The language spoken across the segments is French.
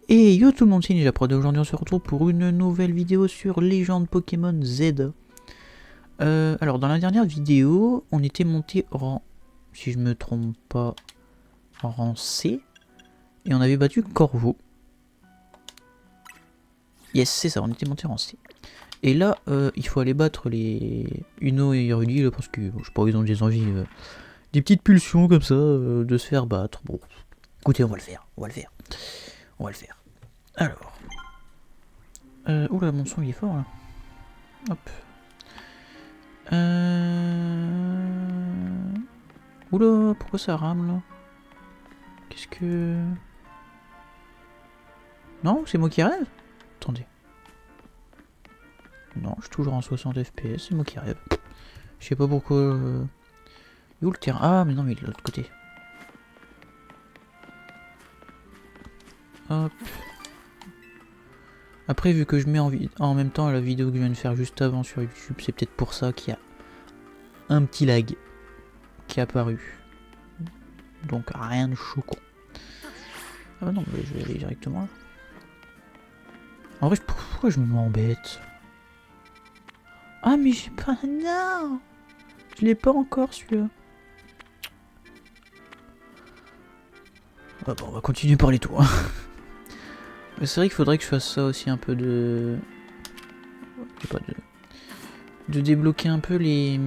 Et yo tout le monde, c'est NinjaProd et aujourd'hui on se retrouve pour une nouvelle vidéo sur Légende Pokémon Z. Alors dans la dernière vidéo, on était monté rang, si je me trompe pas, en rang C. Et on avait battu Corvo. Yes, c'est ça, on était monté rang C. Et là, il faut aller battre les Uno et Rudy là, parce que, bon, je sais pas, ils ont des envies, des petites pulsions comme ça, de se faire battre. Bon, écoutez, on va le faire. Alors. Oula, mon son il est fort là. Hop. Oula, pourquoi ça rame là? Qu'est-ce que... Non, c'est moi qui rêve? Attendez. Non, je suis toujours en 60 FPS, c'est moi qui rêve. Je sais pas pourquoi... Où le terrain? Ah, mais non, mais il est de l'autre côté. Hop. Après, vu que je mets en même temps la vidéo que je viens de faire juste avant sur YouTube, c'est peut-être pour ça qu'il y a un petit lag qui est apparu. Donc rien de choquant. Ah bah non, mais je vais aller directement là. En vrai, pourquoi je m'embête? Ah mais j'ai pas... Non, je l'ai pas encore celui-là. Ah bon, on va continuer par les tours. C'est vrai qu'il faudrait que je fasse ça aussi un peu de... Pas de débloquer un peu les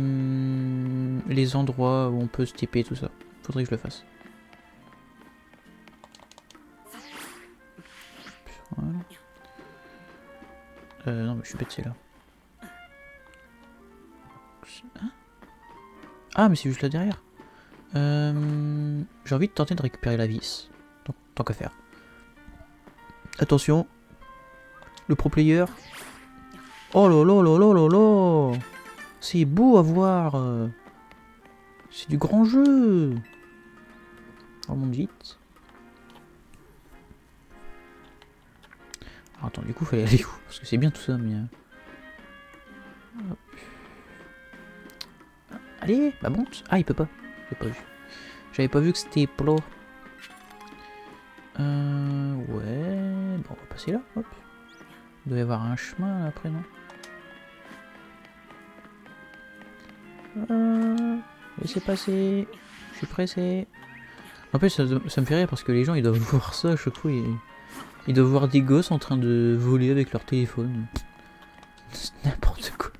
endroits où on peut se TP tout ça. Faudrait que je le fasse. Voilà. Non mais je suis bête, c'est là. Hein? Ah mais c'est juste là derrière. J'ai envie de tenter de récupérer la vis. Donc, tant qu'à faire. Attention. Le pro player. Oh là là là là là là. C'est beau à voir. C'est du grand jeu. On remonte vite. Alors, attends, du coup, fallait aller où? Parce que c'est bien tout ça, mais... Hop. Allez, bah monte. Ah, il peut pas. J'ai pas vu. J'avais pas vu que c'était plat. Ouais. Bon, on va passer là. Hop. Il doit y avoir un chemin là, après, non? Laissez passer. Je suis pressé. En plus, ça me fait rire parce que les gens ils doivent voir ça à chaque fois. Ils doivent voir des gosses en train de voler avec leur téléphone. C'est n'importe quoi.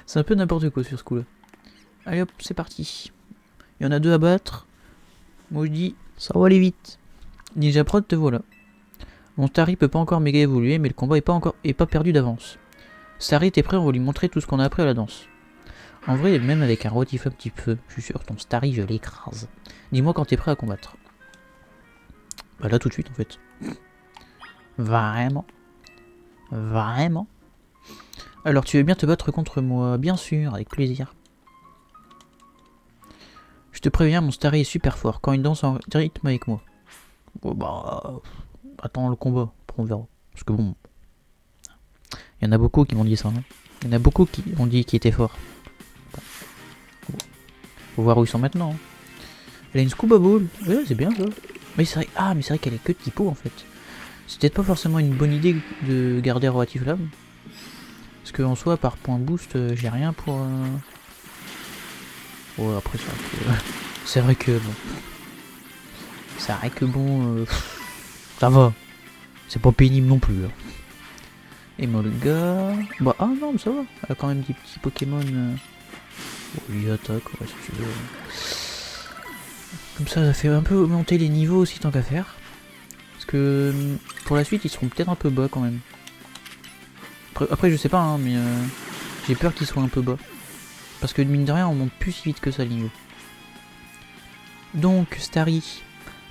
C'est un peu n'importe quoi sur ce coup là. Allez hop, c'est parti. Il y en a deux à battre. Moi je dis, ça va aller vite. NinjaProd, te voilà. Mon Starry peut pas encore méga évoluer, mais le combat est pas perdu d'avance. Starry, t'es prêt? On va lui montrer tout ce qu'on a appris à la danse. En vrai, même avec un rotif un petit peu, je suis sûr, ton Starry, je l'écrase. Dis-moi quand t'es prêt à combattre. Bah là tout de suite en fait. Vraiment. Vraiment. Alors tu veux bien te battre contre moi? Bien sûr, avec plaisir. Je te préviens, mon Starry est super fort quand il danse en rythme avec moi. Bon bah... Attends le combat, après on verra. Parce que bon... Il y en a beaucoup qui m'ont dit ça, non? Il y en a beaucoup qui ont dit qu'il était fort. Bon. Faut voir où ils sont maintenant. Hein. Elle a une scuba ball. Ouais, c'est bien ça. Mais c'est vrai... Ah, mais c'est vrai qu'elle est que de typo en fait. C'est peut-être pas forcément une bonne idée de garder relative lame. Parce que en soi, par point boost, j'ai rien pour... Ouais, après c'est vrai que... c'est vrai que bon... C'est vrai que bon... ça va. C'est pas pénible non plus. Hein. Et Molga... Bah ah non, mais ça va. Elle a quand même des petits Pokémon... Oui, attaque, ouais, si tu veux. Comme ça fait un peu augmenter les niveaux aussi tant qu'à faire. Parce que pour la suite, ils seront peut-être un peu bas quand même. Après je sais pas, hein, mais j'ai peur qu'ils soient un peu bas. Parce que mine de rien, on monte plus si vite que ça le niveau. Donc, Starry.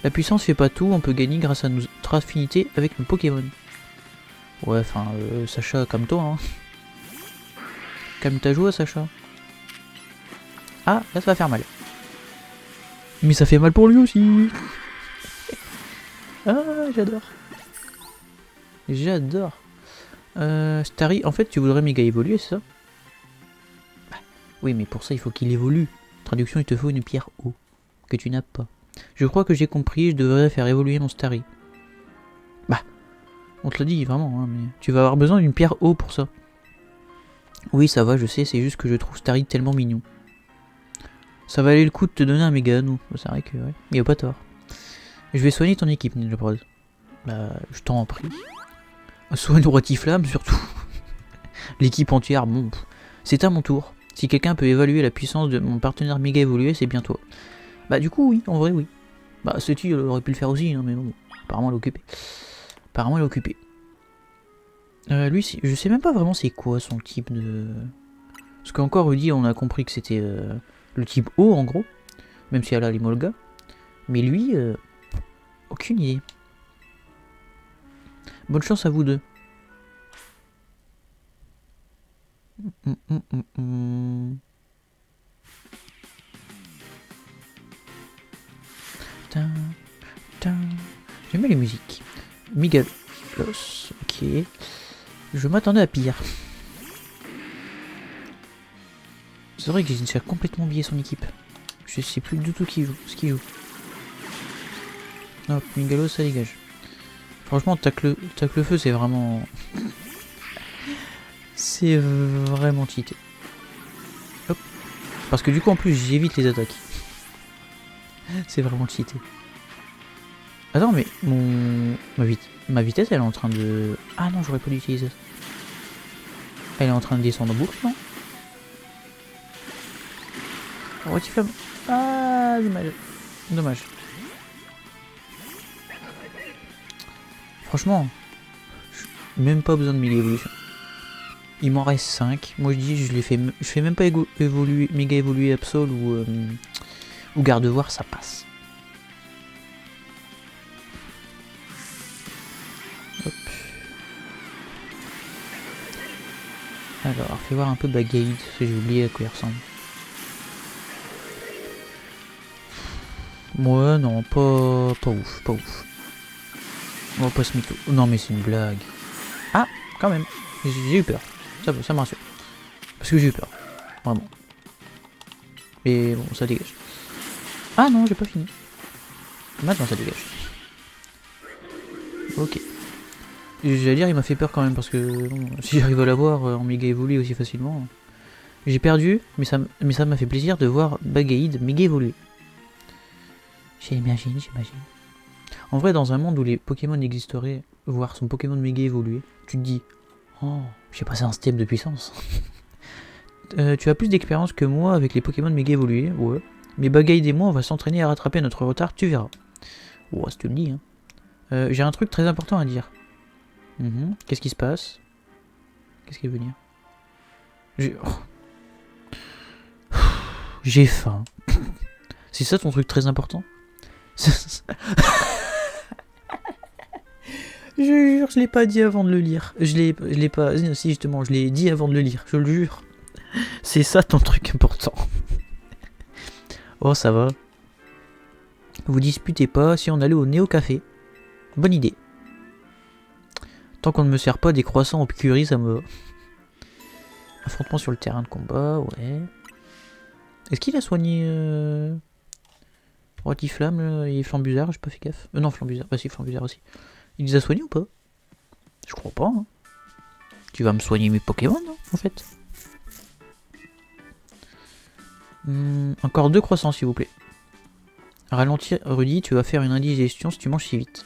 La puissance fait pas tout, on peut gagner grâce à notre affinité avec nos Pokémon. Ouais, enfin, Sacha, calme-toi, hein. Calme ta joie, Sacha. Ah, là ça va faire mal. Mais ça fait mal pour lui aussi. Ah, j'adore. J'adore. Starry, en fait, tu voudrais méga évoluer, c'est ça? Bah, oui, mais pour ça, il faut qu'il évolue. Traduction, il te faut une pierre eau. Que tu n'as pas. Je crois que j'ai compris, je devrais faire évoluer mon Starry. Bah, On te l'a dit, vraiment, hein, mais tu vas avoir besoin d'une pierre eau pour ça. Oui, ça va, je sais, c'est juste que je trouve Starry tellement mignon. Ça valait le coup de te donner un méga anneau. C'est vrai que, ouais, il y a pas tort. Je vais soigner ton équipe, Ninja Prod. Bah, je t'en prie. Soigne Rotiflamme, surtout. L'équipe entière, bon. C'est à mon tour. Si quelqu'un peut évaluer la puissance de mon partenaire méga évolué, c'est bien toi. Bah, du coup, oui, en vrai, oui. Bah, Seti aurait pu le faire aussi, hein, mais bon. Apparemment, elle est occupée. Apparemment, elle est occupée. Lui, je sais même pas vraiment c'est quoi son type de... Parce qu'encore Rudy, on a compris que c'était le type O en gros, même si elle a les Molga. Mais lui, aucune idée. Bonne chance à vous deux. J'aime bien les musiques. Miguel Los, ok. Je m'attendais à pire. C'est vrai que j'ai déjà complètement oublié son équipe. Je sais plus du tout ce qu'il joue. Hop, Migalo, ça dégage. Franchement, tac le feu, c'est vraiment... c'est vraiment cheaté. Hop. Parce que du coup, en plus, j'évite les attaques. C'est vraiment cheaté. Attends, mais ma vitesse, elle est en train de... Ah non, j'aurais pas dû utiliser ça. Elle est en train de descendre en boucle, non? Rotiflamme. Ah, dommage. Dommage. Franchement, même pas besoin de 1000 évolutions. Il m'en reste 5. Moi je dis, je fais même pas évoluer, méga évoluer Absol ou Gardevoir, ça passe. Hop. Alors, fais voir un peu Bagaïd, parce que j'ai oublié à quoi il ressemble. Moi, non, pas ouf, pas ouf. On va pas se mytho. Non, mais c'est une blague. Ah, quand même. J'ai eu peur. Ça me rassure. Parce que j'ai eu peur. Vraiment. Et bon, ça dégage. Ah non, j'ai pas fini. Maintenant, ça dégage. Ok. J'allais dire, il m'a fait peur quand même, parce que bon, si j'arrive à l'avoir en méga évolué aussi facilement... J'ai perdu, mais ça m'a fait plaisir de voir Bagaïd méga évoluer. J'imagine. En vrai, dans un monde où les Pokémon existeraient, voir son Pokémon méga évoluer, tu te dis, oh, j'ai passé un step de puissance. Tu as plus d'expérience que moi avec les Pokémon méga évolués, ouais. Mais Bagaïd et moi, on va s'entraîner à rattraper notre retard, tu verras. Ouais, si tu le dis, hein. J'ai un truc très important à dire. Qu'est-ce qui se passe? Qu'est-ce qui veut dire? J'ai faim. C'est ça ton truc très important? Je jure, je l'ai pas dit avant de le lire. Je l'ai pas... Si, justement, je l'ai dit avant de le lire, je le jure. C'est ça ton truc important. Oh, ça va. Vous disputez pas si on allait au Néo Café. Bonne idée. Tant qu'on ne me sert pas des croissants au curry, ça me va. Affrontement sur le terrain de combat, ouais. Est-ce qu'il a soigné Rotiflamme et Flambuzard? J'ai pas fait gaffe. Non, Flambuzard. Bah si, Flambuzard aussi. Il les a soignés ou pas? Je crois pas. Hein. Tu vas me soigner mes Pokémon, hein, en fait. Encore 2 croissants, s'il vous plaît. Ralentir, Rudy, tu vas faire une indigestion si tu manges si vite.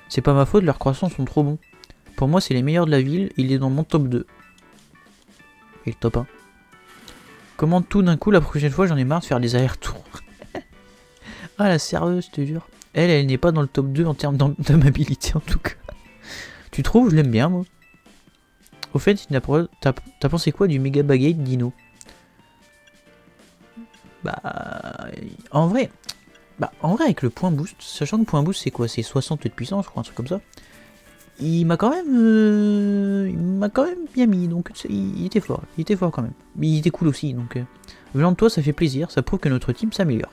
C'est pas ma faute, leurs croissants sont trop bons. Pour moi, c'est les meilleurs de la ville, il est dans mon top 2. Et le top 1. Comment tout d'un coup, la prochaine fois, j'en ai marre de faire des allers-retours. Ah, la serveuse, je te jure. Elle n'est pas dans le top 2 en termes d'amabilité, en tout cas. Tu trouves? Je l'aime bien, moi. Au fait, t'as pensé quoi du méga Bagaïd Dino? Bah, en vrai, avec le point boost, sachant que le point boost c'est quoi? C'est 60 de puissance, je crois, un truc comme ça. Il m'a quand même bien mis, donc il était fort quand même. Mais il était cool aussi, donc venant de toi, ça fait plaisir, ça prouve que notre team s'améliore.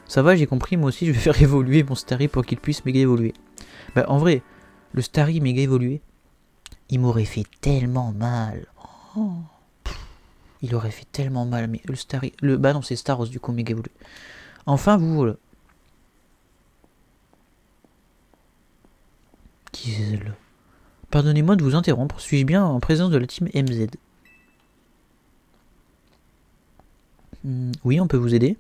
Ça va, j'ai compris, moi aussi je vais faire évoluer mon Starry pour qu'il puisse méga évoluer. Bah en vrai, le Starry méga évolué, il m'aurait fait tellement mal. Oh. Il aurait fait tellement mal, mais le Starry... Bah non, c'est Staros du coup, méga évolué. Enfin, vous, voilà. Qui c'est celle-là? Pardonnez-moi de vous interrompre, suis-je bien en présence de la team MZ? Oui, on peut vous aider.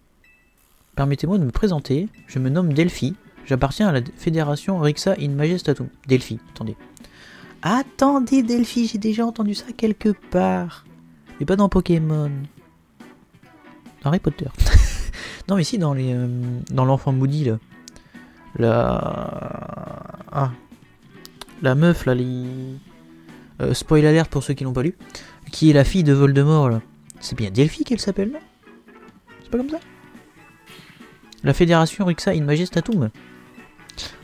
Permettez-moi de me présenter, je me nomme Delphi, j'appartiens à la fédération Rixa in Majestatum. Delphi, attendez. Attendez Delphi, j'ai déjà entendu ça quelque part. Mais pas dans Pokémon. Dans Harry Potter. Non mais si, dans les dans l'enfant maudit là. La meuf là, spoil alert pour ceux qui l'ont pas lu. Qui est la fille de Voldemort là. C'est bien Delphi qu'elle s'appelle là? C'est pas comme ça? La fédération Rixa in Majestatum.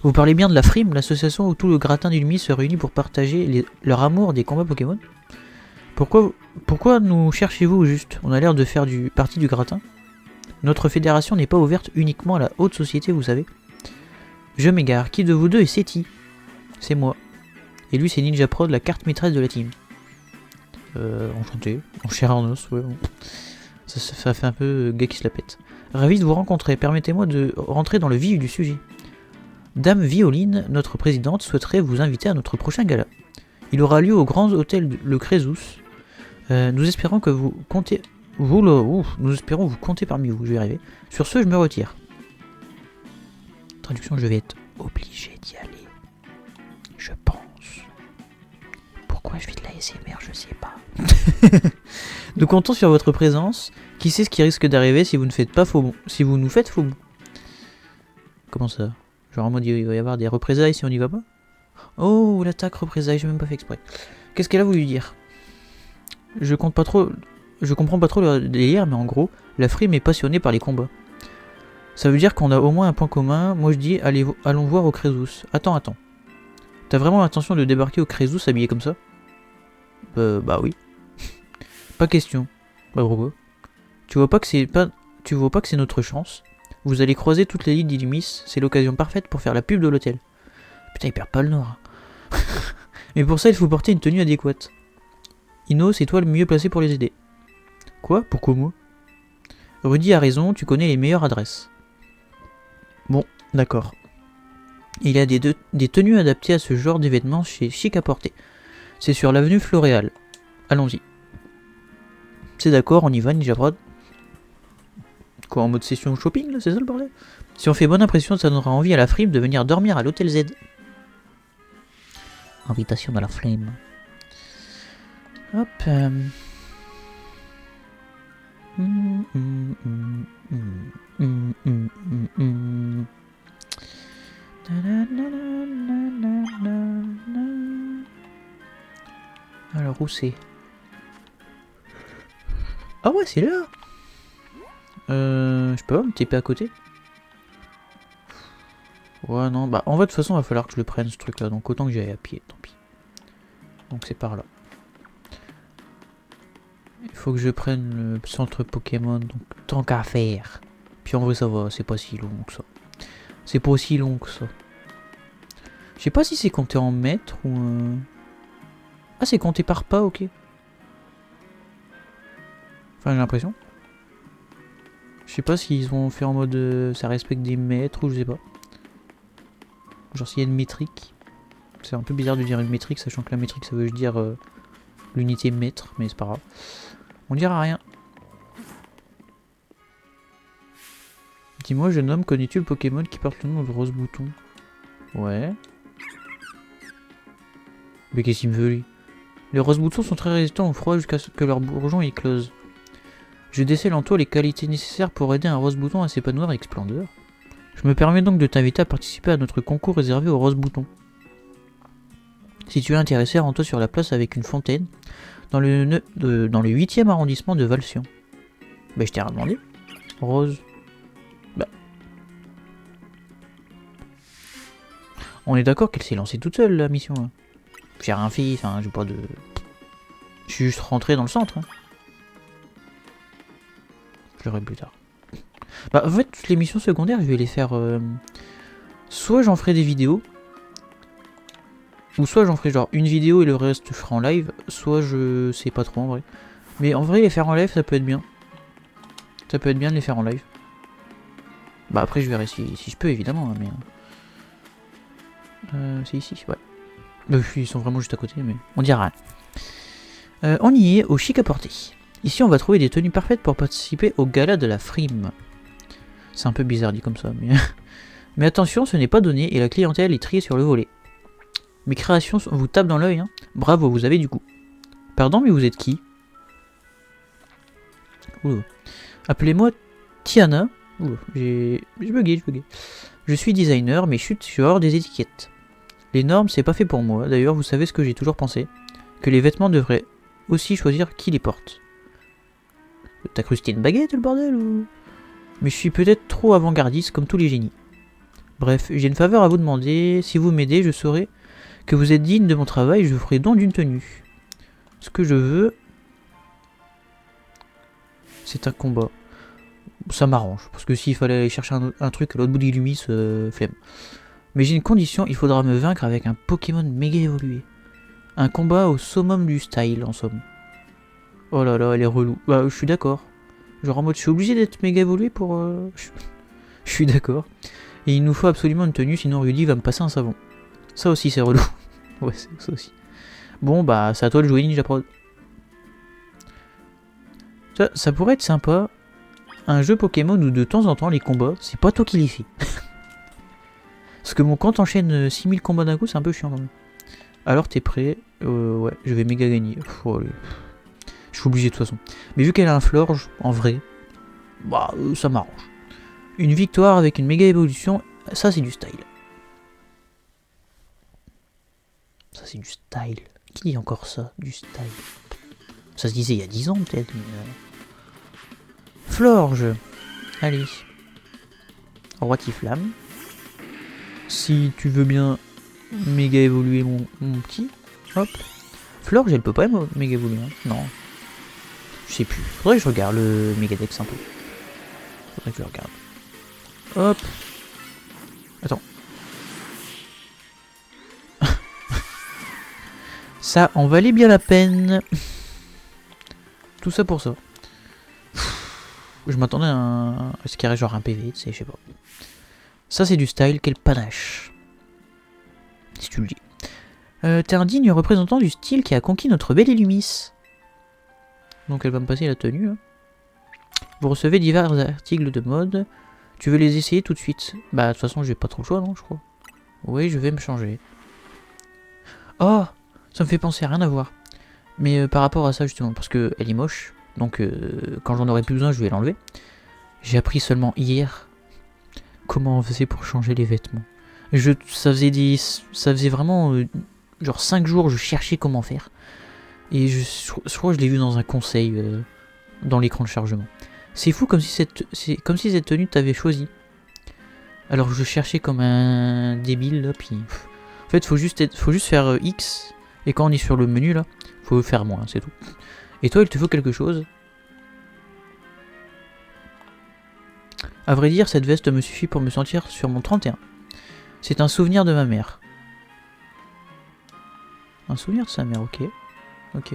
Vous parlez bien de la FRIM, l'association où tout le gratin d'Ulmi se réunit pour partager leur amour des combats Pokémon? Pourquoi nous cherchez-vous au juste? On a l'air de faire partie du gratin. Notre fédération n'est pas ouverte uniquement à la haute société, vous savez. Je m'égare. Qui de vous deux est Seti? C'est moi. Et lui, c'est Ninja Prod, la carte maîtresse de la team. Enchanté. En chair en os, ouais. Bon. Ça fait un peu gars qui se la pète. Ravi de vous rencontrer. Permettez-moi de rentrer dans le vif du sujet. Dame Violine, notre présidente, souhaiterait vous inviter à notre prochain gala. Il aura lieu au Grand Hôtel Le Crésus. Nous espérons que vous comptez... nous espérons vous compter parmi vous, je vais y arriver. Sur ce, je me retire. Traduction, je vais être obligé d'y aller. Je pense. Pourquoi je fais de la SMR, je sais pas. Nous comptons sur votre présence. Qui sait ce qui risque d'arriver si vous ne faites pas faux bon. Si vous nous faites faux bon. Comment ça? Genre en mode il va y avoir des représailles si on n'y va pas? Oh, l'attaque représailles, j'ai même pas fait exprès. Qu'est-ce qu'elle a voulu dire? Je comprends pas trop le délire, mais en gros, la frime est passionnée par les combats. Ça veut dire qu'on a au moins un point commun. Moi je dis, allons voir au Crésus. Attends. T'as vraiment l'intention de débarquer au Crésus habillé comme ça? Bah oui. Pas question. Bah pourquoi? Tu vois pas que c'est notre chance? Vous allez croiser toutes les lignes d'Illumis, c'est l'occasion parfaite pour faire la pub de l'hôtel. Putain, il perd pas le nord. Mais pour ça, il faut porter une tenue adéquate. Ino, c'est toi le mieux placé pour les aider. Quoi? Pourquoi moi? Rudy a raison, tu connais les meilleures adresses. Bon, d'accord. Il y a des tenues adaptées à ce genre d'événement chez Chic à porter. C'est sur l'avenue Floréal. Allons-y. C'est d'accord, on y va, Ninja Prod. Quoi, en mode session shopping là, c'est ça le bordel? Si on fait bonne impression, ça donnera envie à la frime de venir dormir à l'hôtel Z. Invitation dans la flemme. Hop. Alors où c'est? Ah ouais, c'est là. Je peux pas me TP à côté? Ouais, non, bah en fait de toute façon il va falloir que je le prenne ce truc là, donc autant que j'y aille à pied, tant pis. Donc c'est par là. Il faut que je prenne le centre Pokémon, donc tant qu'à faire. Puis en vrai ça va, c'est pas si long que ça. C'est pas aussi long que ça. Je sais pas si c'est compté en mètres ou... Ah c'est compté par pas, ok. Enfin j'ai l'impression. Je sais pas s'ils vont fait en mode ça respecte des mètres ou je sais pas. Genre s'il y a une métrique. C'est un peu bizarre de dire une métrique, sachant que la métrique ça veut dire l'unité mètre, mais c'est pas grave. On dira rien. Dis-moi jeune homme, connais-tu le Pokémon qui porte le nom de Rose Bouton? Ouais. Mais qu'est-ce qu'il me veut lui? Les Rose Boutons sont très résistants au froid jusqu'à ce que leur bourgeon éclose. Je décèle en toi les qualités nécessaires pour aider un Rose Bouton à s'épanouir avec splendeur. Je me permets donc de t'inviter à participer à notre concours réservé aux Rose Boutons. Si tu es intéressé, rends-toi sur la place avec une fontaine dans le 8e arrondissement de Valsion. Bah je t'ai rien demandé. Rose. Bah. On est d'accord qu'elle s'est lancée toute seule la mission là. J'ai rien fait, enfin j'ai pas de... Je suis juste rentré dans le centre. Hein. Je l'aurai plus tard. Bah en fait toutes les missions secondaires je vais les faire... Soit j'en ferai des vidéos. Ou soit j'en ferai genre une vidéo et le reste je ferai en live. Soit je sais pas trop en vrai. Mais en vrai les faire en live ça peut être bien. Ça peut être bien de les faire en live. Bah après je verrai si je peux évidemment. Hein, mais... c'est ici, ouais. Bah, ils sont vraiment juste à côté, mais on dira rien. On y est, au chic à porter. Ici, on va trouver des tenues parfaites pour participer au gala de la frime. C'est un peu bizarre dit comme ça, mais... mais attention, ce n'est pas donné et la clientèle est triée sur le volet. Mes créations vous tapent dans l'œil, hein. Bravo, vous avez du goût. Pardon, mais vous êtes qui? Oula. Appelez-moi Tiana. Oula, j'ai bugué. Je suis designer, mais chut, je suis hors des étiquettes. Les normes, c'est pas fait pour moi. D'ailleurs, vous savez ce que j'ai toujours pensé? Que les vêtements devraient aussi choisir qui les porte. T'as cru que c'était une baguette, le bordel, ou... Mais je suis peut-être trop avant-gardiste, comme tous les génies. Bref, j'ai une faveur à vous demander. Si vous m'aidez, je saurai que vous êtes digne de mon travail et je vous ferai don d'une tenue. Ce que je veux, c'est un combat. Ça m'arrange, parce que s'il fallait aller chercher un truc à l'autre bout d'Illumis, flemme. Mais j'ai une condition, il faudra me vaincre avec un Pokémon méga évolué. Un combat au summum du style, en somme. Oh là là, elle est relou. Bah, je suis d'accord. Genre en mode, je suis obligé d'être méga évolué pour... Je suis d'accord. Et il nous faut absolument une tenue, sinon Rudy va me passer un savon. Ça aussi, c'est relou. Ouais, c'est ça aussi. Bon, bah, c'est à toi de jouer, Ninja Prod. Ça pourrait être sympa. Un jeu Pokémon où de temps en temps, les combats, c'est pas toi qui les fais. Parce que bon, quand t'enchaînes 6000 combats d'un coup, c'est un peu chiant quand même. Alors, t'es prêt? Ouais, je vais méga gagner. Oh, allez. Je suis obligé de toute façon. Mais vu qu'elle a un Florge, en vrai, bah, ça m'arrange. Une victoire avec une méga évolution, ça c'est du style. Ça c'est du style. Qui dit encore ça, du style? Ça se disait il y a 10 ans peut-être. Mais Florge. Allez. Roi Tiflamme. Si tu veux bien méga évoluer mon petit. Hop. Florge elle peut pas méga évoluer. Hein. Non. Je sais plus. Faudrait que je regarde le Megadex un peu. Faudrait que je regarde. Hop. Attends. Ça en valait bien la peine. Tout ça pour ça. Je m'attendais à ce qu'il y ait genre un PV, tu sais, je sais pas. Ça c'est du style, quel panache. Si tu le dis. T'es un digne représentant du style qui a conquis notre belle Illumis. Donc elle va me passer la tenue. Hein. Vous recevez divers articles de mode. Tu veux les essayer tout de suite? Bah de toute façon j'ai pas trop le choix non je crois. Oui je vais me changer. Oh, ça me fait penser à rien à voir. Mais par rapport à ça justement, parce que elle est moche. Donc quand j'en aurai plus besoin je vais l'enlever. J'ai appris seulement hier comment on faisait pour changer les vêtements. Ça faisait vraiment genre 5 jours je cherchais comment faire. Et je crois que je l'ai vu dans un conseil dans l'écran de chargement. C'est fou comme si cette tenue t'avait choisi. Alors je cherchais comme un débile là, puis en fait faut juste faire X et quand on est sur le menu là, faut faire moins, c'est tout. Et toi il te faut quelque chose. À vrai dire cette veste me suffit pour me sentir sur mon 31. C'est un souvenir de ma mère. Un souvenir de sa mère, ok. Ok.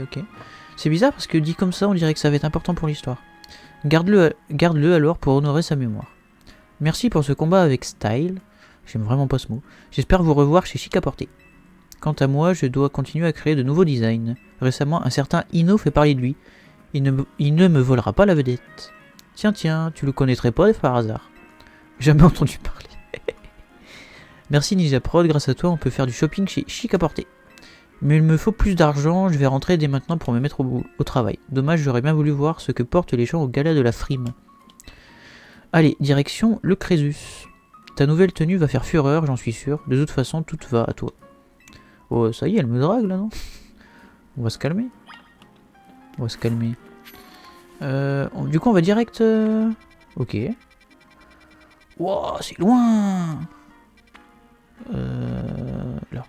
C'est bizarre parce que dit comme ça on dirait que ça va être important pour l'histoire. Garde-le alors pour honorer sa mémoire. Merci pour ce combat avec style. J'aime vraiment pas ce mot. J'espère vous revoir chez Chic à porter. Quant à moi, je dois continuer à créer de nouveaux designs. Récemment, un certain Ino fait parler de lui. Il ne me volera pas la vedette. Tiens, tu le connaîtrais pas par hasard? Jamais entendu parler. Merci Ninja Prod, grâce à toi on peut faire du shopping chez Chic à porter. Mais il me faut plus d'argent, je vais rentrer dès maintenant pour me mettre au travail. Dommage, j'aurais bien voulu voir ce que portent les gens au gala de la frime. Allez, direction le Crésus. Ta nouvelle tenue va faire fureur, j'en suis sûr. De toute façon, tout va à toi. Oh, ça y est, elle me drague là, non? On va se calmer. Du coup, on va direct... Ok. Wow, c'est loin. Là.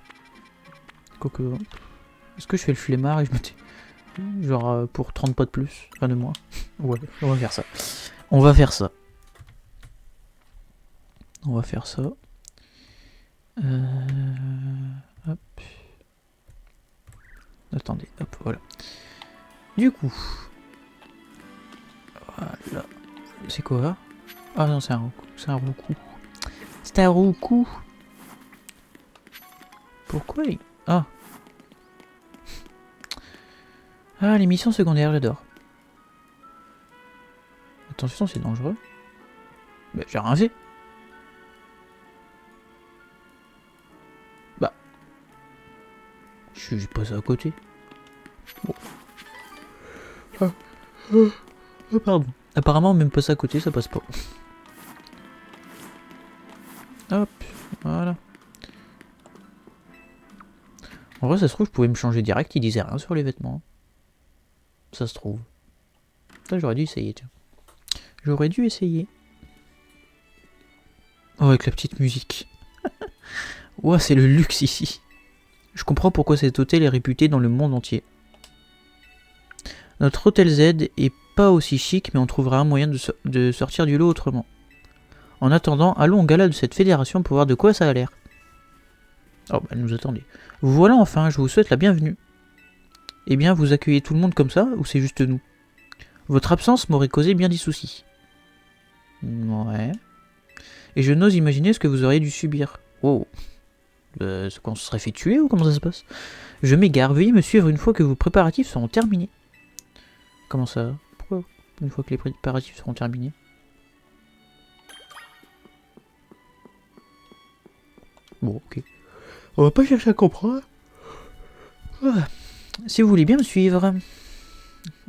Coco. Est-ce que je fais le flemmard et je me dis... Genre pour 30 pas de plus, enfin de moins. Ouais, on va faire ça. Hop. Attendez, hop, voilà. Du coup... Voilà. C'est quoi? Ah non, c'est un roucou. C'est un roucou. Pourquoi il... Ah. Ah, les missions secondaires, j'adore. Attention, c'est dangereux. Bah, j'ai rien fait. Bah. Je suis passé à côté. Bon. Ah, pardon. Apparemment, même passer à côté, ça passe pas. Hop, voilà. En vrai, ça se trouve, je pouvais me changer direct, il disait rien sur les vêtements. Ça se trouve. Ça, j'aurais dû essayer, tiens. J'aurais dû essayer. Oh, avec la petite musique. Ouah, c'est le luxe ici. Je comprends pourquoi cet hôtel est réputé dans le monde entier. Notre hôtel Z est pas aussi chic, mais on trouvera un moyen de sortir du lot autrement. En attendant, allons au gala de cette fédération pour voir de quoi ça a l'air. Oh, bah, nous attendez. Vous voilà enfin, je vous souhaite la bienvenue. Eh bien, vous accueillez tout le monde comme ça, ou c'est juste nous? Votre absence m'aurait causé bien des soucis. Ouais. Et je n'ose imaginer ce que vous auriez dû subir. Wow. Qu'on se serait fait tuer ou comment ça se passe? Je m'égare, veuillez me suivre une fois que vos préparatifs seront terminés. Comment ça? Pourquoi une fois que les préparatifs seront terminés? Bon, ok. On va pas chercher à comprendre. Ah. Si vous voulez bien me suivre.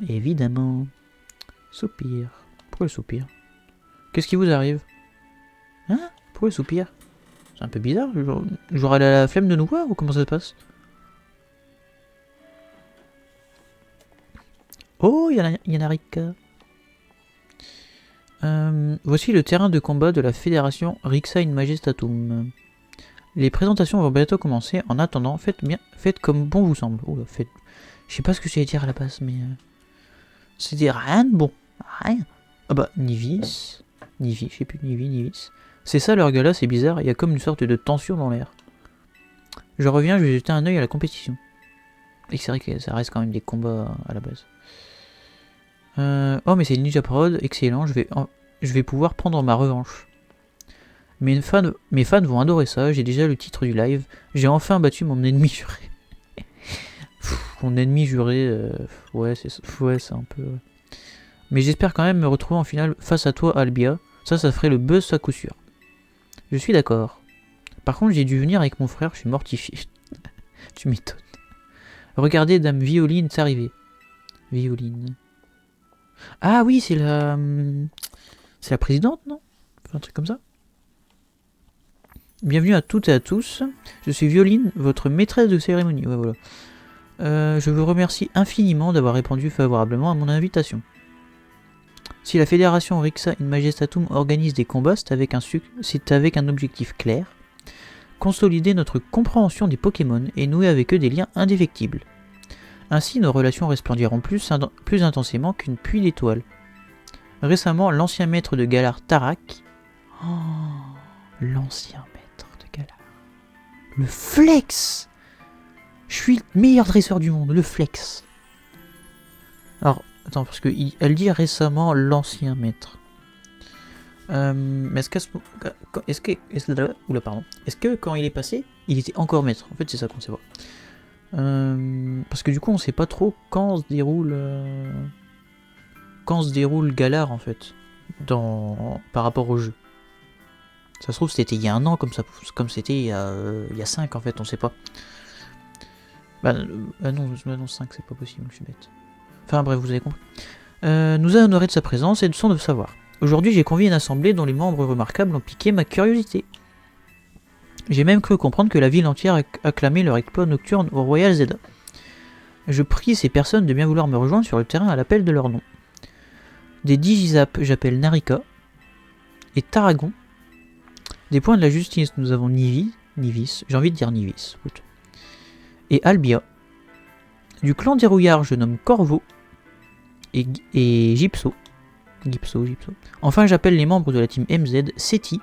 Évidemment. Soupir. Pourquoi le soupir? Qu'est-ce qui vous arrive? Hein? Pourquoi le soupir? C'est un peu bizarre. J'aurais la flemme de nous voir ou comment ça se passe? Oh, Yanarika. Voici le terrain de combat de la fédération Rixa in Majestatum. Les présentations vont bientôt commencer. En attendant, faites comme bon vous semble. Oh, faites. Je sais pas ce que j'allais dire à la base, mais c'était rien de bon. Rien. Ah bah, Nivis. Je sais plus, Nivis. C'est ça leur gala, c'est bizarre, il y a comme une sorte de tension dans l'air. Je reviens, je vais jeter un œil à la compétition. Et c'est vrai que ça reste quand même des combats à la base. Oh mais c'est Ninja Prod, excellent, je vais pouvoir prendre ma revanche. Mes fans vont adorer ça, j'ai déjà le titre du live. J'ai enfin battu mon ennemi juré. Mon ennemi juré, ouais c'est un peu... Mais j'espère quand même me retrouver en finale face à toi Albia. Ça ferait le buzz à coup sûr. Je suis d'accord. Par contre j'ai dû venir avec mon frère, je suis mortifié. Tu m'étonnes. Regardez Dame Violine s'arriver. Violine. Ah oui, c'est la... C'est la présidente, non? Un truc comme ça. Bienvenue à toutes et à tous. Je suis Violine, votre maîtresse de cérémonie. Ouais, voilà. Je vous remercie infiniment d'avoir répondu favorablement à mon invitation. Si la fédération Rixa in Majestatum organise des combats, c'est avec un objectif clair. Consolider notre compréhension des Pokémon et nouer avec eux des liens indéfectibles. Ainsi, nos relations resplendiront plus intensément qu'une pluie d'étoiles. Récemment, l'ancien maître de Galar Tarak... Oh, l'ancien maître de Galar. Le flex! Je suis le meilleur dresseur du monde, le flex. Alors, attends, parce qu'elle dit récemment l'ancien maître. Mais est-ce que quand il est passé, il était encore maître? En fait, c'est ça qu'on sait pas. Parce que du coup, on sait pas trop quand se déroule Galar en fait, par rapport au jeu. Ça se trouve c'était il y a un an comme c'était il y a 5 en fait, on sait pas. Bah non 5 c'est pas possible, je suis bête. Enfin bref, vous avez compris. Nous a honoré de sa présence et de son savoir. Aujourd'hui, j'ai convié une assemblée dont les membres remarquables ont piqué ma curiosité. J'ai même cru comprendre que la ville entière acclamait leur exploit nocturne au Royal Zelda. Je prie ces personnes de bien vouloir me rejoindre sur le terrain à l'appel de leur nom. Des Digizap, j'appelle Narika et Taragon. Des points de la justice, nous avons Nivis, j'ai envie de dire Nivis, et Albia. Du clan des Rouillards, je nomme Corvo et Gypso. Enfin, j'appelle les membres de la team MZ, Seti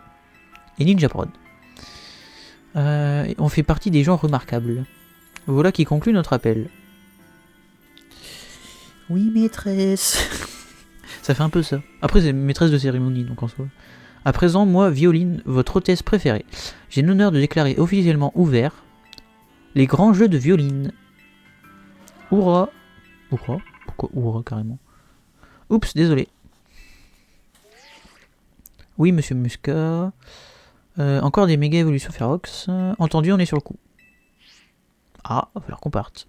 et Ninja Prod. On fait partie des gens remarquables. Voilà qui conclut notre appel. Oui, maîtresse. Ça fait un peu ça. Après, c'est maîtresse de cérémonie, donc en soi. À présent, moi, Violine, votre hôtesse préférée, j'ai l'honneur de déclarer officiellement ouvert Les grands jeux de violine. Hurrah. Hurrah? Pourquoi hurrah carrément? Oups, désolé. Oui, monsieur Muscat. Encore des méga évolutions Ferox. Entendu, on est sur le coup. Ah, va falloir qu'on parte.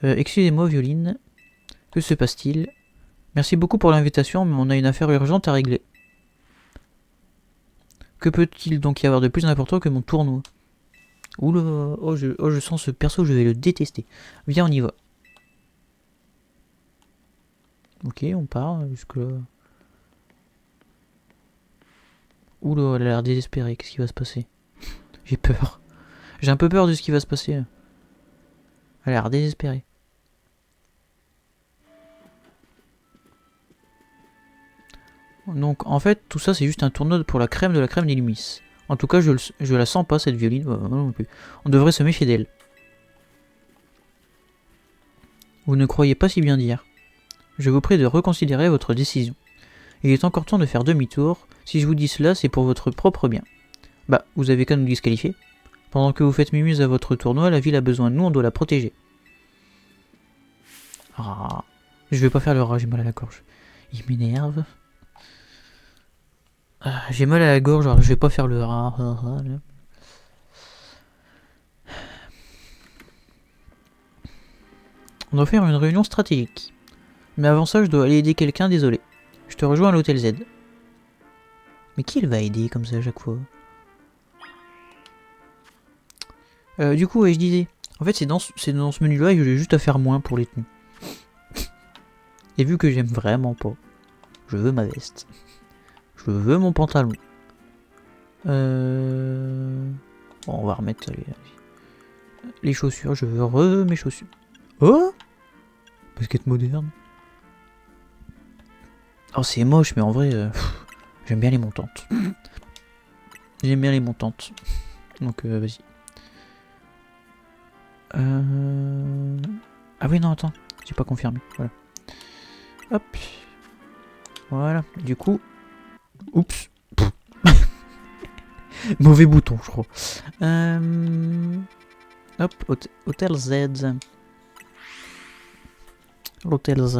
Excusez-moi, Violine. Que se passe-t-il? Merci beaucoup pour l'invitation, mais on a une affaire urgente à régler. Que peut-il donc y avoir de plus important que mon tournoi? Oula, oh je sens ce perso, je vais le détester. Viens, on y va. Ok, on part jusque là. Oula, elle a l'air désespérée, qu'est-ce qui va se passer? J'ai peur. J'ai un peu peur de ce qui va se passer. Elle a l'air désespérée. Donc en fait, tout ça c'est juste un tournoi pour la crème de la crème d'Illumis. En tout cas, je la sens pas cette Violine. Non plus. On devrait se méfier d'elle. Vous ne croyez pas si bien dire. Je vous prie de reconsidérer votre décision. Il est encore temps de faire demi-tour. Si je vous dis cela, c'est pour votre propre bien. Bah, vous avez qu'à nous disqualifier. Pendant que vous faites mimuse à votre tournoi, la ville a besoin de nous, on doit la protéger. Ah, je vais pas faire le rat, j'ai mal à la gorge. Il m'énerve. Ah, j'ai mal à la gorge, alors je vais pas faire le rat. On doit faire une réunion stratégique. Mais avant ça, je dois aller aider quelqu'un, désolé. Je te rejoins à l'hôtel Z. Mais qui elle va aider comme ça à chaque fois? Du coup, ouais, je disais. En fait, c'est dans ce menu-là et j'ai juste à faire moins pour les tenues. Et vu que j'aime vraiment pas, je veux ma veste. Je veux mon pantalon. Bon, on va remettre les chaussures. Je veux mes chaussures. Oh, basket moderne. Oh, c'est moche, mais en vrai, j'aime bien les montantes. J'aime bien les montantes. Donc, vas-y. Ah oui, non, attends. J'ai pas confirmé. Voilà. Hop. Voilà. Du coup... Oups. Mauvais bouton, je crois. Hop. Hôtel Z. L'hôtel Z.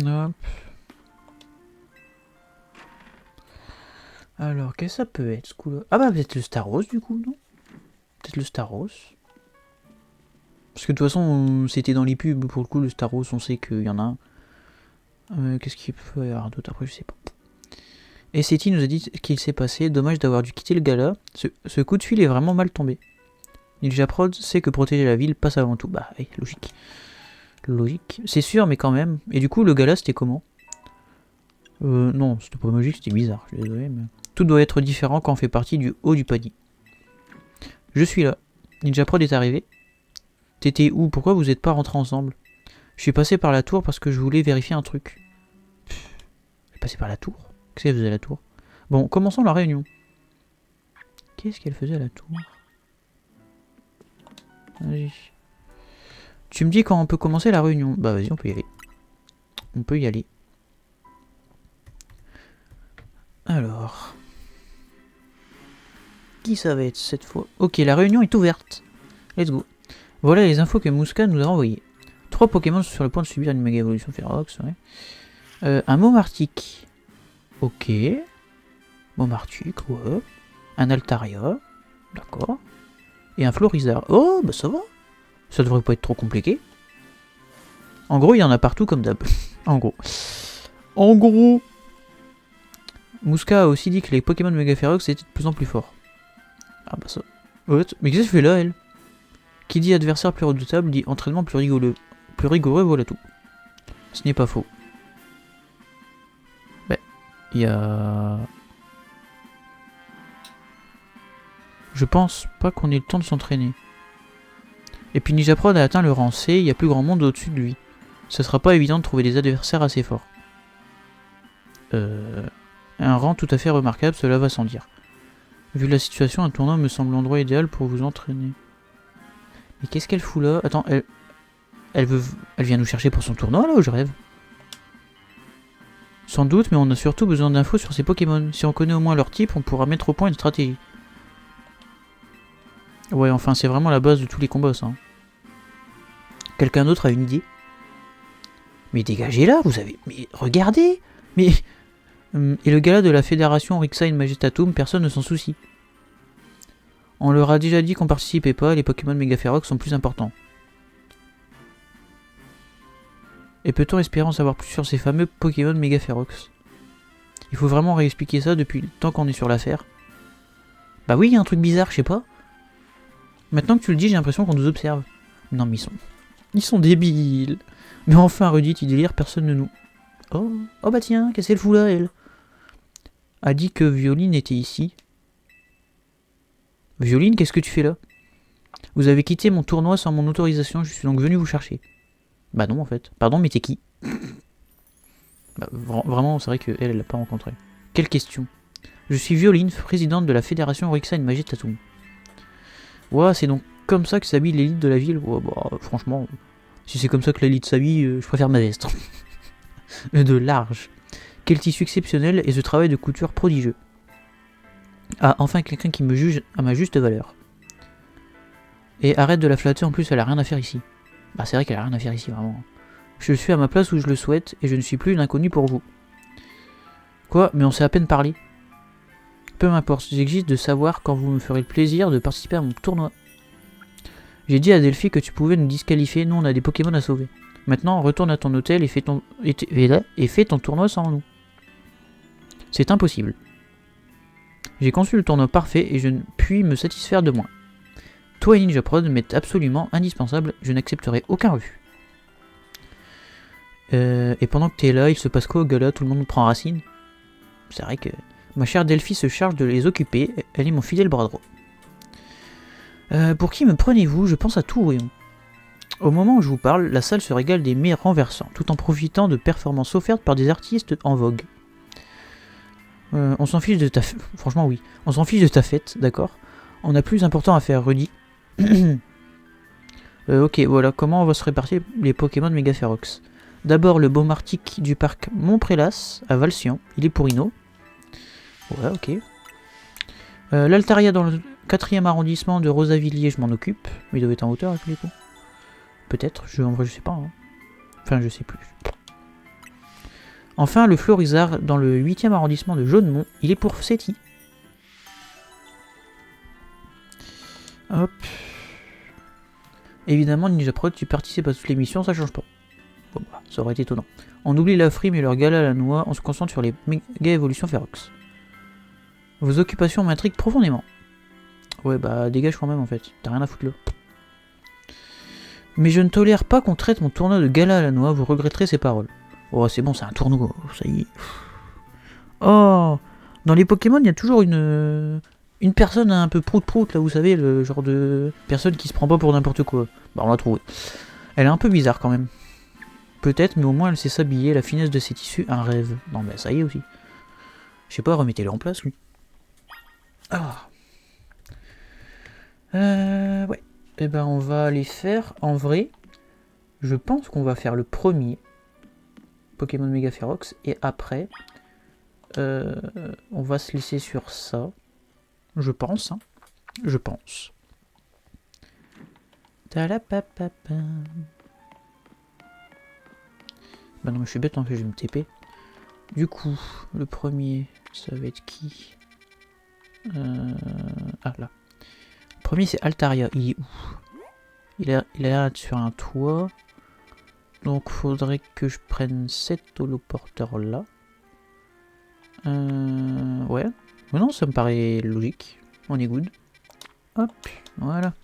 Hop. Alors, qu'est-ce que ça peut être ce coup-là? Ah bah peut-être le Staros du coup, non? Peut-être le Staros. Parce que de toute façon, c'était dans les pubs, pour le coup, le Staros, on sait qu'il y en a un. Qu'est-ce qu'il peut y avoir d'autre après, je sais pas. Et Seti nous a dit qu'il s'est passé, dommage d'avoir dû quitter le gala. Ce coup de fil est vraiment mal tombé. Ninja Prod sait que protéger la ville passe avant tout. Bah oui, logique. Logique. C'est sûr, mais quand même. Et du coup, le gala, c'était comment? Non, c'était pas magique, c'était bizarre, je suis désolé, mais... Tout doit être différent quand on fait partie du haut du panier. Je suis là. Ninja Prod est arrivé. T'étais où? Pourquoi vous n'êtes pas rentrés ensemble? Je suis passé par la tour parce que je voulais vérifier un truc. Je suis passé par la tour? Qu'est-ce qu'elle faisait à la tour? Bon, commençons la réunion. Qu'est-ce qu'elle faisait à la tour? Vas-y. Tu me dis quand on peut commencer la réunion? Bah vas-y, on peut y aller. On peut y aller. Alors... Qui ça va être cette fois? Ok, la réunion est ouverte. Let's go. Voilà les infos que Muscat nous a envoyées. 3 Pokémon sont sur le point de subir une méga évolution Ferox. Ouais. Un Momartic. Ok. Momartic, ouais. Un Altaria. D'accord. Et un Florizard. Oh, bah ça va. Ça devrait pas être trop compliqué. En gros, il y en a partout comme d'hab. En gros. En gros. Muscat a aussi dit que les Pokémon Mega Ferox étaient de plus en plus forts. Ah bah ça. What? Mais qu'est-ce que je fais là, elle? Qui dit adversaire plus redoutable dit entraînement plus rigoureux. Plus rigoureux, voilà tout. Ce n'est pas faux. Bah, il y a... Je pense pas qu'on ait le temps de s'entraîner. Et puis Ninja Prod a atteint le rang C, il y a plus grand monde au-dessus de lui. Ce sera pas évident de trouver des adversaires assez forts. Un rang tout à fait remarquable, cela va sans dire. Vu la situation, un tournoi me semble l'endroit idéal pour vous entraîner. Mais qu'est-ce qu'elle fout là? Attends, elle vient nous chercher pour son tournoi là ou je rêve? Sans doute, mais on a surtout besoin d'infos sur ces Pokémon. Si on connaît au moins leur type, on pourra mettre au point une stratégie. Ouais, enfin, c'est vraiment la base de tous les combats, ça. Hein. Quelqu'un d'autre a une idée? Mais dégagez là, vous avez... Mais regardez! Mais... Et le gala de la fédération Rixine Majestatum, personne ne s'en soucie. On leur a déjà dit qu'on participait pas, les Pokémon Megaférox sont plus importants. Et peut-on espérer en savoir plus sur ces fameux Pokémon Megaférox? Il faut vraiment réexpliquer ça depuis le temps qu'on est sur l'affaire. Bah oui, il y a un truc bizarre, je sais pas. Maintenant que tu le dis, j'ai l'impression qu'on nous observe. Non mais ils sont débiles. Mais enfin, Rudy, tu délires, personne ne nous... Oh bah tiens, qu'est-ce qu'elle fout là, elle? A dit que Violine était ici. Violine, qu'est-ce que tu fais là? Vous avez quitté mon tournoi sans mon autorisation, je suis donc venu vous chercher. Bah non en fait. Pardon, mais t'es qui? Bah, vraiment, c'est vrai qu'elle l'a pas rencontré. Quelle question? Je suis Violine, présidente de la fédération Rixine Majestatum. Ouah, c'est donc comme ça que s'habille l'élite de la ville? Ouais, bah franchement, si c'est comme ça que l'élite s'habille, je préfère ma veste. De large. Quel tissu exceptionnel et ce travail de couture prodigieux. Ah, enfin quelqu'un qui me juge à ma juste valeur. Et arrête de la flatter, en plus elle a rien à faire ici. Bah c'est vrai qu'elle a rien à faire ici, vraiment. Je suis à ma place où je le souhaite, et je ne suis plus une inconnue pour vous. Quoi? Mais on s'est à peine parlé. Peu m'importe, j'exige de savoir quand vous me ferez le plaisir de participer à mon tournoi. J'ai dit à Delphi que tu pouvais nous disqualifier, nous on a des Pokémon à sauver. Maintenant, retourne à ton hôtel et fais ton tournoi sans nous. C'est impossible. J'ai conçu le tournoi parfait et je ne puis me satisfaire de moins. Toi et Ninja Prod m'êtes absolument indispensable, je n'accepterai aucun refus. Et pendant que t'es là, il se passe quoi au gala? Tout le monde prend racine? C'est vrai que ma chère Delphi se charge de les occuper, elle est mon fidèle bras droit. Pour qui me prenez-vous? Je pense à tout, voyons. Au moment où je vous parle, la salle se régale des mets renversants, tout en profitant de performances offertes par des artistes en vogue. On s'en fiche de ta fête. Franchement, oui. On s'en fiche de ta fête, d'accord? On a plus important à faire, Rudy. Ok, voilà. Comment on va se répartir les Pokémon Megaférox? D'abord, le Beaumartic du parc Montprélas, à Valcian. Il est pour Ino. Ouais, ok. L'Altaria dans le 4e arrondissement de Rosavilliers, je m'en occupe. Mais il doit être en hauteur, à tous les coups. Peut-être. En vrai, je sais pas. Hein. Enfin, je sais plus. Enfin, le Florizard dans le 8e arrondissement de Jaunemont, il est pour Seti. Hop. Évidemment, Ninja Prod, tu participes à toutes les missions, ça change pas. Bon, bah, ça aurait été étonnant. On oublie la frime et leur gala à la noix, on se concentre sur les méga évolutions Férox. Vos occupations m'intriguent profondément. Ouais, bah, dégage quand même en fait, t'as rien à foutre là. Mais je ne tolère pas qu'on traite mon tournoi de gala à la noix, vous regretterez ces paroles. Oh, c'est bon, c'est un tournoi, ça y est. Oh, dans les Pokémon, il y a toujours une personne un peu prout-prout, là, vous savez, le genre de personne qui se prend pas pour n'importe quoi. Bah, on l'a trouvée. Elle est un peu bizarre quand même. Peut-être, mais au moins elle sait s'habiller, la finesse de ses tissus, un rêve. Non, bah ça y est aussi. Je sais pas, remettez-le en place, lui. Ah. Ouais. Et ben, on va les faire en vrai. Je pense qu'on va faire le premier. Pokémon Megaférox, et après on va se laisser sur ça, je pense, hein. Je pense. Bah non mais je suis bête en fait, je vais me TP. Du coup, le premier, ça va être qui? Ah là. Le premier c'est Altaria, il est où? Il a l'air d'être sur un toit. Donc faudrait que je prenne cet holoporteur là. Ouais. Mais non, ça me paraît logique. On est good. Hop, voilà.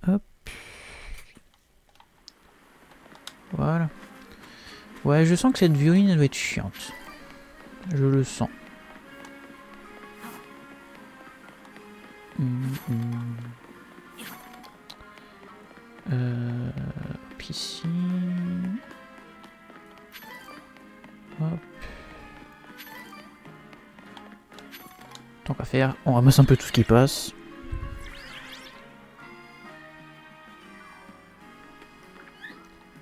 Hop. Voilà. Ouais, je sens que cette violine, elle doit être chiante. Je le sens. Hop ici. Hop. Tant qu'à faire, on ramasse un peu tout ce qui passe.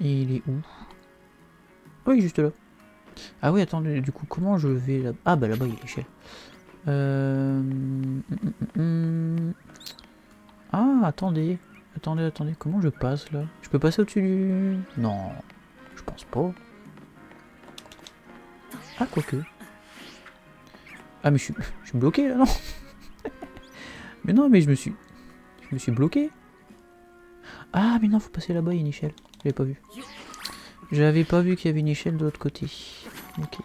Et il est où? Oh, il est juste là. Ah oui, attendez, du coup, comment je vais là? Ah bah là-bas, il y a l'échelle. Ah, attendez. Attendez, comment je passe là? Je peux passer au-dessus du... Non, je pense pas. Ah, quoique. Ah, mais je suis bloqué là, non? Mais non, mais je me suis bloqué. Ah, mais non, faut passer là-bas, il y a une échelle. J'avais pas vu. J'avais pas vu qu'il y avait une échelle de l'autre côté. Ok.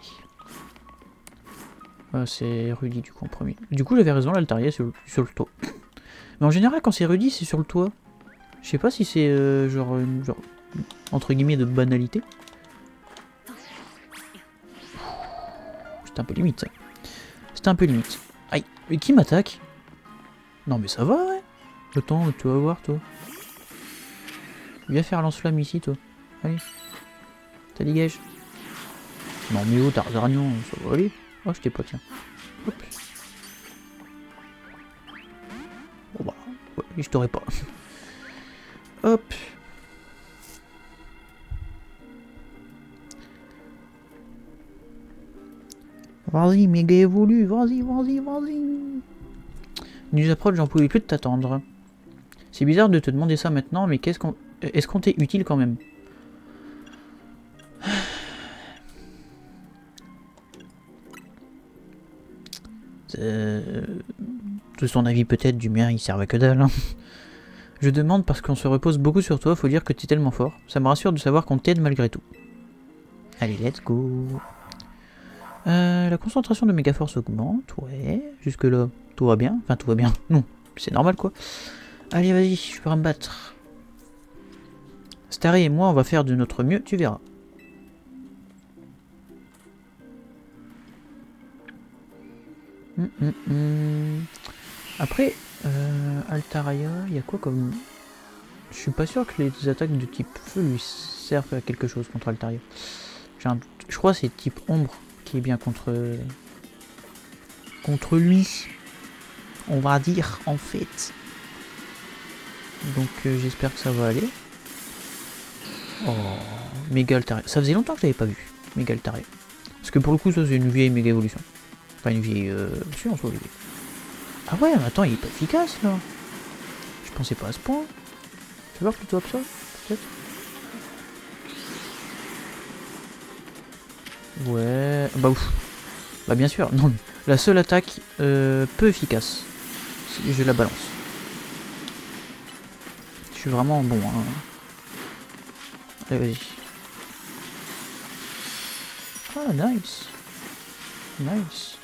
Ah, c'est Rudy du coup en premier. Du coup, j'avais raison, l'Altaria sur le toit. Mais en général, quand c'est Rudy, c'est sur le toit. Je sais pas si c'est genre entre guillemets de banalité. C'était un peu limite ça. C'était un peu limite. Aïe, mais qui m'attaque? Non mais ça va, ouais. Attends, tu vas voir toi. Viens faire lance-flamme ici toi. Allez. T'as dégage. Non mais oh, Tarzanion, ça va aller. Oh, je t'ai pas, tiens. Hop. Bon bah, ouais, je t'aurais pas. Hop. Vas-y, méga évolue, vas-y. News approach, j'en pouvais plus de t'attendre. C'est bizarre de te demander ça maintenant, mais est-ce qu'on t'est utile quand même? De son avis peut-être, du mien il servait que dalle. Hein. Je demande parce qu'on se repose beaucoup sur toi, faut dire que t'es tellement fort. Ça me rassure de savoir qu'on t'aide malgré tout. Allez, let's go. La concentration de Megaforce augmente, ouais. Jusque là, tout va bien. Enfin, tout va bien. Non, c'est normal quoi. Allez, vas-y, je peux me battre. Starry et moi, on va faire de notre mieux, tu verras. Après, Altaria, il y a quoi comme... Je suis pas sûr que les attaques de type feu lui servent à quelque chose contre Altaria. J'ai un doute. Je crois que c'est type ombre qui est bien contre lui. On va dire, en fait. Donc j'espère que ça va aller. Oh, méga Altaria. Ça faisait longtemps que je l'avais pas vu, méga Altaria. Parce que pour le coup, ça c'est une vieille méga évolution. Pas une vieille... Si, on se voit. Ah ouais, mais attends, il est pas efficace là. Je pensais pas à ce point. Fais voir plutôt ça, peut-être. Ouais, bah ouf. Bah bien sûr, non. La seule attaque peu efficace. Je la balance. Je suis vraiment bon. Hein. Allez, vas-y. Ah, nice. Nice.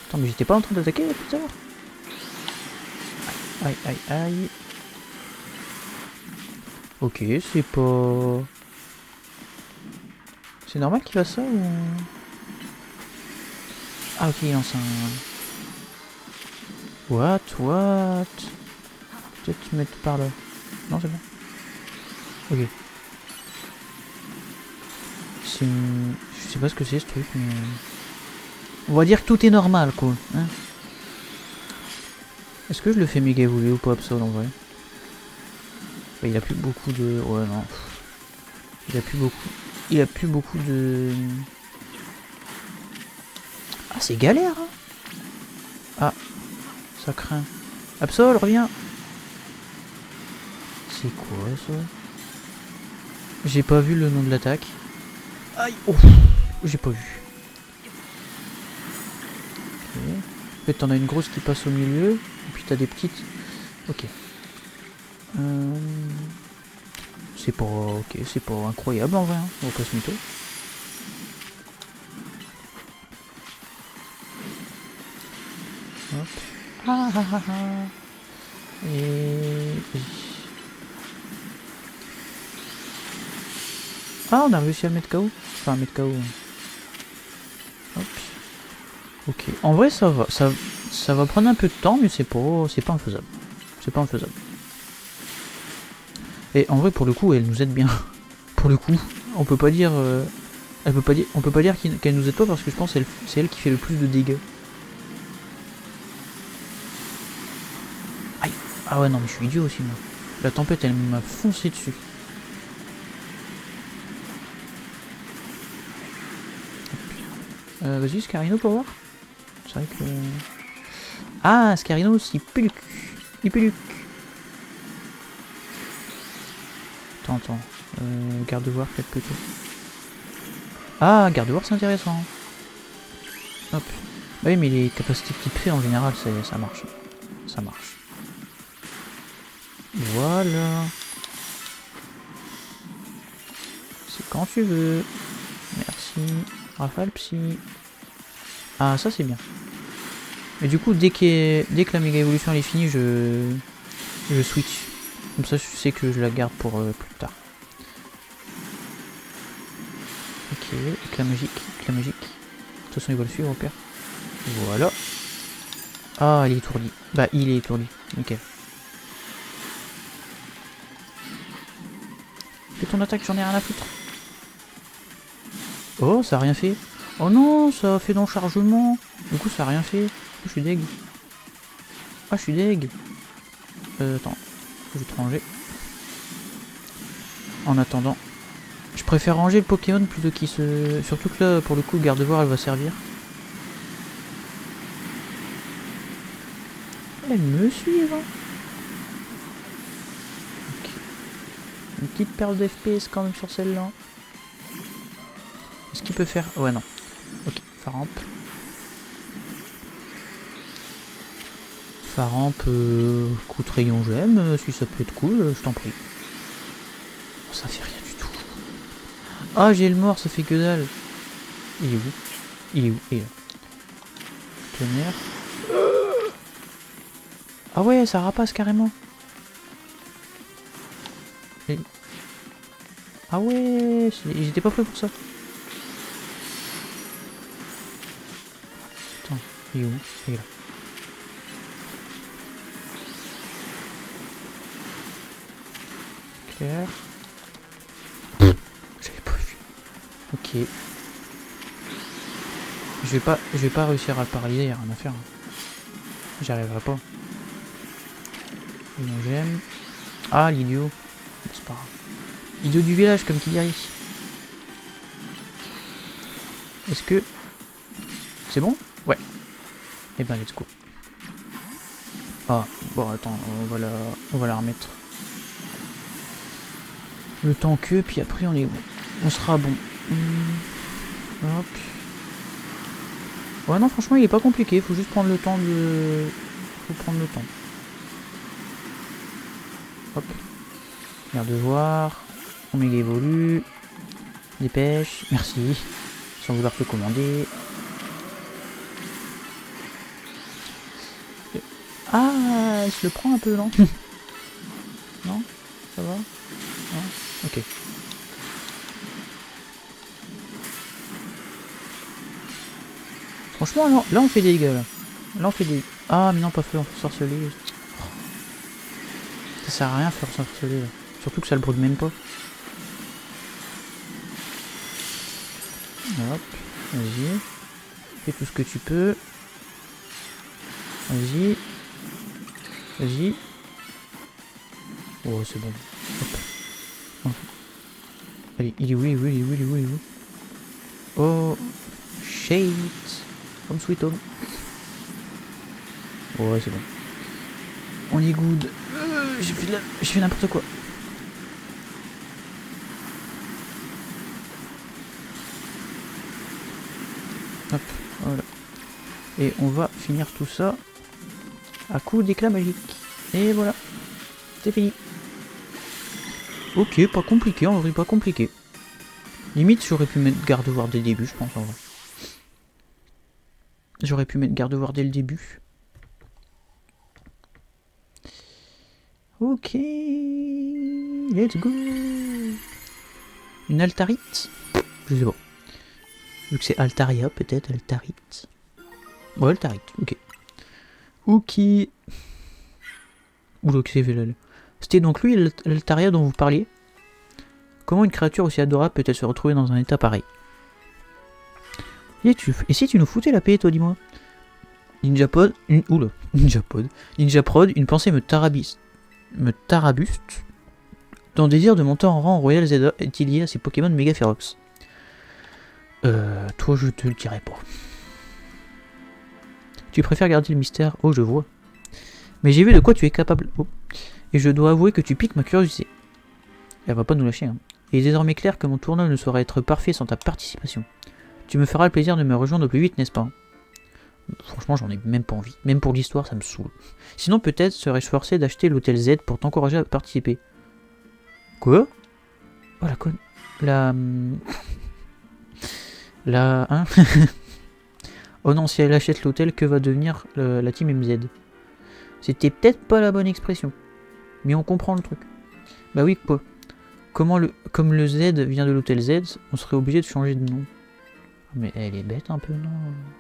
Attends, mais j'étais pas en train d'attaquer là tout à l'heure. Aïe. Ok, c'est pas... C'est normal qu'il fasse ça ou... Ah ok, il lance un... What? Peut-être mettre par là. Non, c'est bon. Ok. C'est une... Je sais pas ce que c'est ce truc, mais... On va dire que tout est normal, quoi. Hein, est-ce que je le fais méga évoluer ou pas, Absol, en vrai? Bah, il a plus beaucoup de... Ouais, non. Il a plus beaucoup de... Ah, c'est galère, hein. Ah, ça craint. Absol, reviens. C'est quoi, ça? J'ai pas vu le nom de l'attaque. Aïe, oh, j'ai pas vu. Ok. En fait, t'en as une grosse qui passe au milieu, et puis t'as des petites... Ok. C'est pas... Ok, c'est pas incroyable en vrai, hein. On va pas se mytho. Hop. Et... Ah, on a réussi à mettre KO. Enfin, à mettre KO. Hop. Ok. En vrai, ça va. Ça va prendre un peu de temps, mais c'est pas infaisable. C'est pas infaisable. Et en vrai, pour le coup, elle nous aide bien. Pour le coup, on peut pas dire... on peut pas dire qu'elle nous aide pas parce que je pense que c'est elle qui fait le plus de dégâts. Ah ouais, non, mais je suis idiot aussi, moi. La tempête, elle m'a foncé dessus. Vas-y, Scarino, pour voir. C'est vrai que... Ah, Scarino, il pue le cul. Il pue le cul. Attends. Garde-voir, peut-être plutôt. Ah, garde-voir, c'est intéressant. Hop. Bah oui, mais les capacités type fait, en général, ça marche. Ça marche. Voilà. C'est quand tu veux. Merci. Rafale psy. Ah, ça c'est bien. Et du coup, dès que la méga évolution elle est finie, je switch. Comme ça, je sais que je la garde pour plus tard. Ok, éclat magique, éclat magique. De toute façon, il va le suivre au pire. Voilà. Ah, il est étourdi. Bah, il est étourdi. Nickel. Fais ton attaque, j'en ai rien à foutre. Oh, ça a rien fait. Oh non, ça a fait d'enchargement. Du coup, ça a rien fait. Je suis deg. Ah, je suis deg. Attends. Je vais te ranger. En attendant. Je préfère ranger le Pokémon plutôt qu'il se... Surtout que là, pour le coup, garde-voir, elle va servir. Elle me suit, hein. Ok. Une petite perle de FPS quand même sur celle-là. Est-ce qu'il peut faire... Ouais, non. Ok, Faramp. Faramp, coup de rayon j'aime. Si ça peut être cool, je t'en prie. Oh, ça fait rien du tout. Ah, j'ai le mort, ça fait que dalle. Il est où? Il est où? Il est là. Tonnerre. Ah ouais, ça rapace carrément. Et... Ah ouais, j'étais pas prêt pour ça. Attends, il est où? Il est là. Claire. J'avais pas vu. Ok. Je vais pas réussir à le paralyser, y'a rien à faire. J'y arriverai pas. Non, j'aime. Ah, l'idiot. C'est pas grave. Idiot du village, comme qui dirait. Est-ce que... C'est bon? Ouais. Eh ben, let's go. Ah, bon, attends, on va la remettre. Le temps que, puis après on est bon. On sera bon. Hop. Ouais, non, franchement, il est pas compliqué. Faut juste prendre le temps de... Faut prendre le temps. Hop. Garde de voir. On méga évolue. Dépêche. Merci. Sans vouloir te commander. Ah, je le prends un peu, non? Non? Ça va? Non? Ok. Franchement, non. Là, on fait des dégâts, là. Là, on fait des... Ah, mais non, pas feu, on fait sorceler. Ça sert à rien faire sorceler, là. Surtout que ça le brûle même pas. Hop. Vas-y. Fais tout ce que tu peux. Vas-y. Vas-y. Oh, c'est bon. Hop. Allez, il est où, il est où, il est où, il est où, il est où? Oh, shit. Comme sweet home. Ouais, c'est bon. On est good. J'ai fait n'importe quoi. Hop, voilà. Et on va finir tout ça à coup d'éclat magique. Et voilà. C'est fini. Ok, pas compliqué, en vrai, pas compliqué. Limite, j'aurais pu mettre garde-voir dès le début, je pense, en vrai. J'aurais pu mettre garde-voir dès le début. Ok. Let's go. Une altarite? Je sais pas. Vu que c'est Altaria, peut-être, altarite. Ouais, altarite, ok. Ok. Oula, que c'est fait. C'était donc lui, l'Altaria dont vous parliez. Comment une créature aussi adorable peut-elle se retrouver dans un état pareil? Et si tu nous foutais la paix, toi, dis-moi? Ninjapod, oula, Ninjaprod, une pensée me tarabuste ton désir de monter en rang Royal Zelda est-il lié à ces Pokémon méga férox? Toi je te le dirai pas. Tu préfères garder le mystère? Oh je vois. Mais j'ai vu de quoi tu es capable. Oh. Et je dois avouer que tu piques ma curiosité. Elle va pas nous lâcher. Hein. Il est désormais clair que mon tournoi ne saurait être parfait sans ta participation. Tu me feras le plaisir de me rejoindre au plus vite, n'est-ce pas? Franchement, j'en ai même pas envie. Même pour l'histoire, ça me saoule. Sinon, peut-être serais-je forcé d'acheter l'hôtel Z pour t'encourager à participer. Quoi? Oh la conne. Hein. Oh non, si elle achète l'hôtel, que va devenir la team MZ? C'était peut-être pas la bonne expression. Mais on comprend le truc. Bah oui, quoi. Comme le Z vient de l'hôtel Z, on serait obligé de changer de nom. Mais elle est bête un peu, non?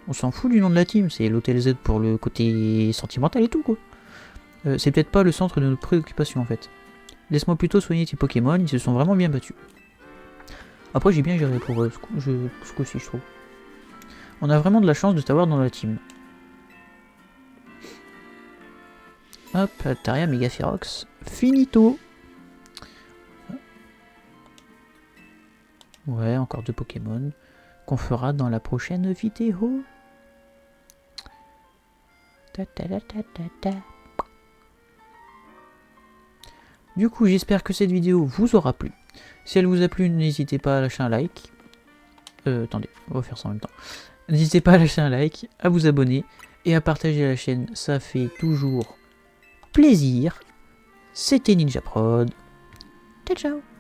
On s'en fout du nom de la team, c'est l'hôtel Z pour le côté sentimental et tout, quoi. C'est peut-être pas le centre de notre préoccupation, en fait. Laisse-moi plutôt soigner tes Pokémon, ils se sont vraiment bien battus. Après, j'ai bien géré pour ce coup-ci, je trouve. On a vraiment de la chance de t'avoir dans la team. Hop, Altaria, Mega Ferox, finito. Ouais, encore 2 Pokémon qu'on fera dans la prochaine vidéo. Du coup, j'espère que cette vidéo vous aura plu. Si elle vous a plu, n'hésitez pas à lâcher un like. Attendez, on va faire ça en même temps. N'hésitez pas à lâcher un like, à vous abonner et à partager la chaîne, ça fait toujours plaisir. C'était Ninjaprod. Ciao ciao.